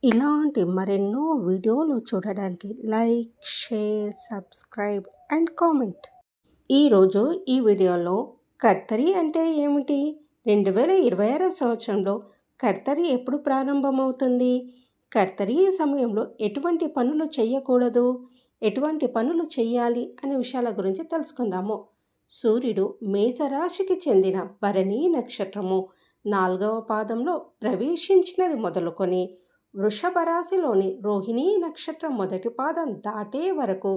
ఇలాంటి మరెన్నో వీడియోలు చూడడానికి like, share, subscribe and comment. ఈరోజు ఈ వీడియోలో కర్తరి అంటే ఏమిటి? 2026 సంవత్సరంలో కర్తరి ఎప్పుడు ప్రారంభమవుతుంది? కర్తరి సమయంలో ఎటువంటి పనులు చేయకూడదు, ఎటువంటి పనులు చేయాలి అనే విషయాల గురించి తెలుసుకుందాము. సూర్యుడు మేషరాశికి చెందిన భరణి నక్షత్రము 4వ పాదంలో ప్రవేశించినది మొదలుకొని వృషభ రాశిలోని రోహిణీ నక్షత్రం మొదటి పాదం దాటే వరకు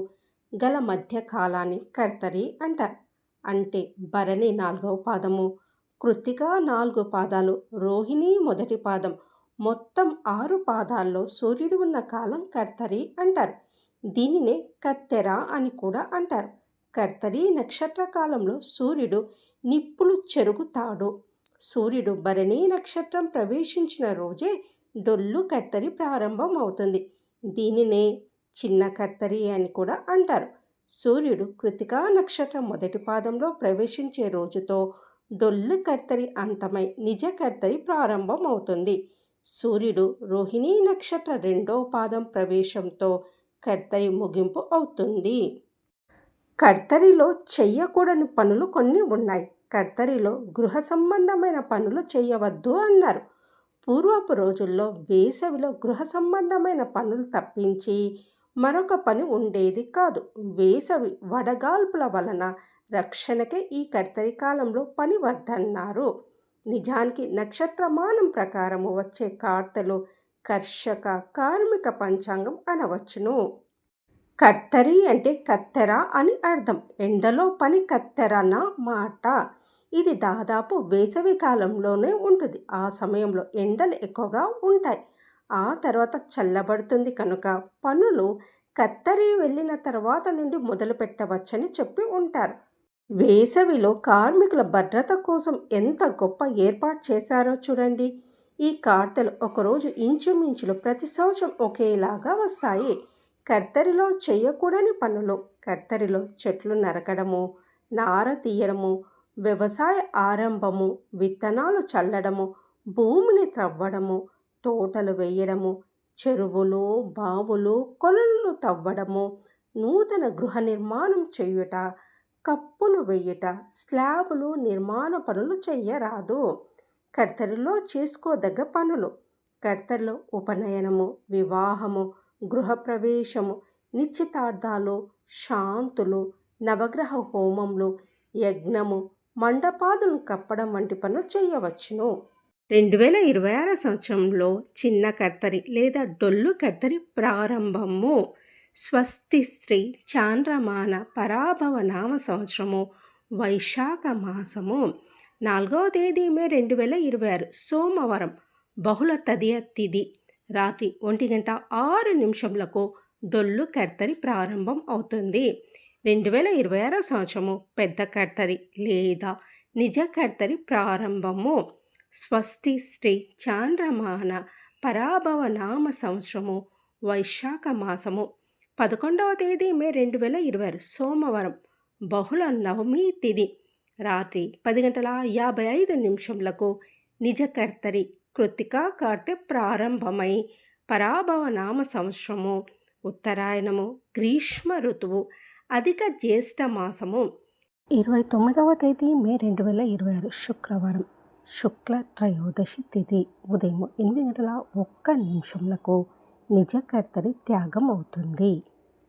గల మధ్య కాలాన్ని కర్తరి అంటారు. అంటే భరణి 4వ పాదము, కృత్తిక 4 పాదాలు, రోహిణి మొదటి పాదం, మొత్తం 6 పాదాల్లో సూర్యుడు ఉన్న కాలం కర్తరి అంటారు. దీనినే కత్తెర అని కూడా అంటారు. కర్తరి నక్షత్ర కాలంలో సూర్యుడు నిప్పులు చెరుగుతాడు. సూర్యుడు భరణి నక్షత్రం ప్రవేశించిన రోజే డొల్లు కర్తరి ప్రారంభం అవుతుంది. దీనినే చిన్న కర్తరి అని కూడా అంటారు. సూర్యుడు కృత్తికా నక్షత్రం మొదటి పాదంలో ప్రవేశించే రోజుతో డొల్లు కర్తరి అంతమై నిజ కర్తరి ప్రారంభం అవుతుంది. సూర్యుడు రోహిణీ నక్షత్ర 2వ పాదం ప్రవేశంతో కర్తరి ముగింపు అవుతుంది. కర్తరిలో చెయ్యకూడని పనులు కొన్ని ఉన్నాయి. కర్తరిలో గృహ సంబంధమైన పనులు చేయవద్దు అన్నారు. పూర్వపు రోజుల్లో వేసవిలో గృహ సంబంధమైన పనులు తప్పించి మరొక పని ఉండేది కాదు. వేసవి వడగాల్పుల వలన రక్షణకే ఈ కర్తరి కాలంలో పని వద్దన్నారు. నిజానికి నక్షత్రమానం ప్రకారము వచ్చే కార్తెలు కర్షక కార్మిక పంచాంగం అనవచ్చును. కర్తరి అంటే కత్తెర అని అర్థం. ఎండలో పని కత్తెరన మాట. ఇది దాదాపు వేసవి కాలంలోనే ఉంటుంది. ఆ సమయంలో ఎండలు ఎక్కువగా ఉంటాయి. ఆ తర్వాత చల్లబడుతుంది కనుక పనులు కత్తరి వెళ్ళిన తర్వాత నుండి మొదలు పెట్టవచ్చని చెప్పి ఉంటారు. వేసవిలో కార్మికుల భద్రత కోసం ఎంత గొప్ప ఏర్పాటు చేశారో చూడండి. ఈ కార్తెలు ఒకరోజు ఇంచుమించులు ప్రతి సంవత్సరం ఒకేలాగా వస్తాయి. కర్తరిలో చేయకూడని పనులు: కర్తరిలో చెట్లు నరకడము, నార తీయడము, వ్యవసాయ ఆరంభము, విత్తనాలు చల్లడము, భూమిని త్రవ్వడము, తోటలు వేయడము, చెరువులు, బావులు, కొలనులు తవ్వడము, నూతన గృహ నిర్మాణం చేయుట, కప్పులు వేయుట, స్లాబులు నిర్మాణ పనులు చేయరాదు. కర్తరిలో చేసుకోదగ్గ పనులు: కర్తరిలో ఉపనయనము, వివాహము, గృహప్రవేశము, నిశ్చితార్థాలు, శాంతులు, నవగ్రహ హోమములు, యజ్ఞము, మండపాదులను కప్పడం వంటి పనులు చేయవచ్చును. 2026 సంవత్సరంలో చిన్న కర్తరి లేదా డొల్లు కర్తరి ప్రారంభము. స్వస్తి శ్రీ చాంద్రమాన పరాభవ నామ సంవత్సరము, వైశాఖ మాసము, 4వ తేదీ మే 2026 సోమవారం, బహుళ తదియ తిథి, రాత్రి 1:06 డొల్లు కర్తరి ప్రారంభం అవుతుంది. 2026 సంవత్సరము పెద్ద కర్తరి లేదా నిజ కర్తరి ప్రారంభము. స్వస్తి శ్రీ చాంద్రమాన పరాభవ నామ సంవత్సరము, వైశాఖ మాసము, 11వ తేదీ మే 2026 సోమవారం, బహుళ నవమి తిథి, రాత్రి 10:55 నిజ కర్తరి కృత్తికా కార్తె ప్రారంభమై పరాభవ నామ సంవత్సరము, ఉత్తరాయణము, గ్రీష్మ ఋతువు, అధిక జ్యేష్ఠ మాసము, 29వ తేదీ మే 2026 శుక్రవారం, శుక్ల త్రయోదశి తిథి, ఉదయం 8:01 నిజ కర్తరి త్యాగం అవుతుంది.